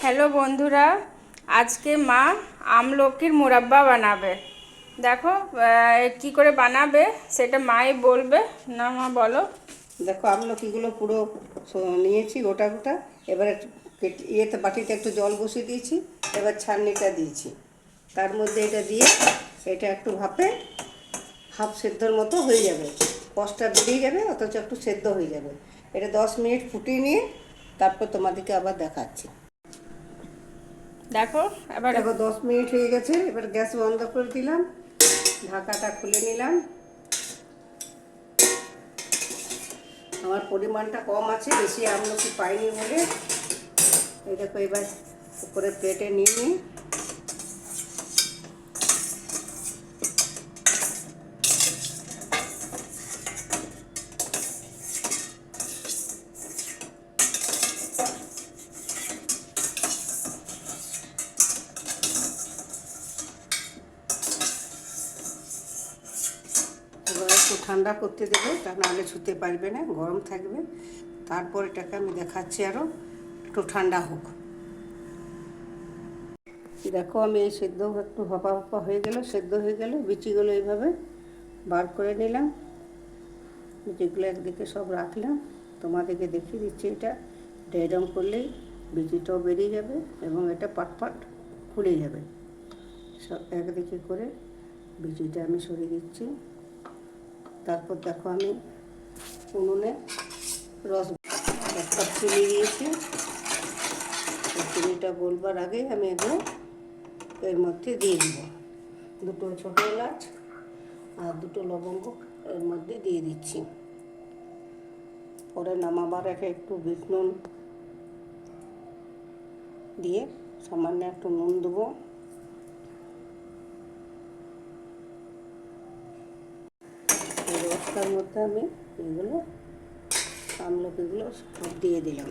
Hello বন্ধুরা, আজকে মা আমলকির মুরাব্বা বানাবে। দেখো কি করে বানাবে সেটা মাই বলবে। না মা বলো। দেখো আমলকিগুলো পুরো নিয়েছি গোটা গোটা। এবার ইয়েতে বাটিতে একটু জল বসিয়ে দিয়েছি। এবার ছাঁকনিটা দিয়েছি, তার মধ্যে এটা দিয়ে এটা একটু ভাপে হাফ সেদ্ধর মতো হয়ে যাবে। কষটা বেরিয়ে যাবে, অথচ একটু সেদ্ধ হয়ে যাবে। এটা 10 মিনিট ফুটিয়ে নিয়ে তারপর তোমাদেরকে আবার দেখাচ্ছি। দেখো দেখো 10 মিনিট হয়ে গেছে। এবার গ্যাস বন্ধ করে দিলাম, ঢাকাটা খুলে নিলাম। আমার পরিমাণটা কম আছে, বেশি আমলকি পাইনি বলে। এই দেখো এবার উপরে প্লেটে নিয়ে নিই। এবার একটু ঠান্ডা করতে দেবে, তা নাহলে ছুতে পারবে না, গরম থাকবে। তারপর এটাকে আমি দেখাচ্ছি আরও একটু ঠান্ডা হোক। দেখো আমি এই সেদ্ধ একটু হপা হপা হয়ে গেল, সেদ্ধ হয়ে গেল। বিচিগুলো এইভাবে বার করে নিলাম, বিচিগুলো একদিকে সব রাখলাম। তোমাদেরকে দেখিয়ে দিচ্ছি এটা এরকম করলেই বিচিটাও বেরিয়ে যাবে এবং এটা পাটপাট খুলে যাবে। সব একদিকে করে বিচিটা আমি সরিয়ে দিচ্ছি। তারপর দেখো আমি উনুনে রস 1 কাপ চিনি দিয়েছি। চিনিটা বলবার আগে আমি এগুলো এর মধ্যে দিয়ে দিব। 2টো ছোটো এলাচ আর 2টো লবঙ্গ এর মধ্যে দিয়ে দিচ্ছি। পরে নামাবার আগে একটু বিট নুন দিয়ে সামান্য একটু নুন দেবো। এই রসটার মধ্যে আমি এগুলো আমলকিগুলো সব দিয়ে দিলাম।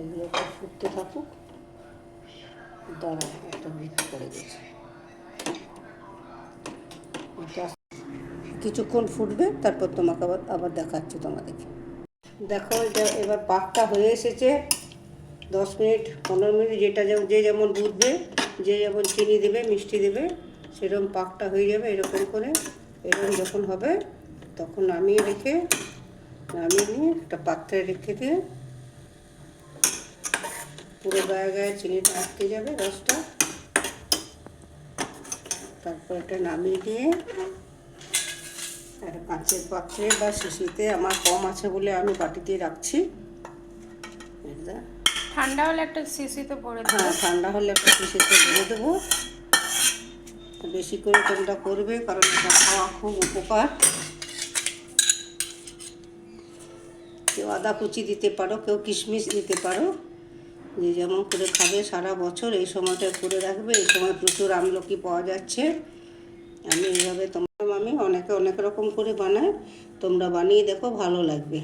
এগুলো ফুটতে থাকুক। দাঁড়া, একটা মিক্স করে দিয়েছি। এটা কিছুক্ষণ ফুটবে, তারপর তোমাকে আবার দেখাচ্ছি তোমাদেরকে। দেখো এটা এবার পাকটা হয়ে এসেছে। 10 মিনিট 15 মিনিট যেটা যে যেমন বুঝবে, যে যেমন চিনি দেবে মিষ্টি দেবে, সেরকম পাকটা হয়ে যাবে। এরকম করে এরকম যখন হবে তখন নামিয়ে নিয়ে একটা পাত্রে রেখে দিয়ে পুরো গায়ে গায়ে চিনিটা আটকে যাবে রসটা। তারপর এটা নামিয়ে দিয়ে একটা কাঁচের পাত্রে বা শিশিতে, আমার কম আছে বলে আমি বাটিতে রাখছি। ঠান্ডা হলে একটা শিশিতে ভরে দেবো। হ্যাঁ, ঠান্ডা হলে একটা শিশিতে ভরে দেবো। বেশি করে তোমরা করবে, কারণ এটা খাওয়া খুব উপকার। কেউ আদা কুচি দিতে পারো, কেউ কিশমিশ দিতে পারো, যে যেমন করে খাবে। সারা বছর এই সময়টা করে রাখবে। এই সময় প্রচুর আমলকি পাওয়া যাচ্ছে। আমি এইভাবে আমি অনেকে অনেক রকম করে বানাই, তোমরা বানিয়ে দেখো, ভালো লাগবে।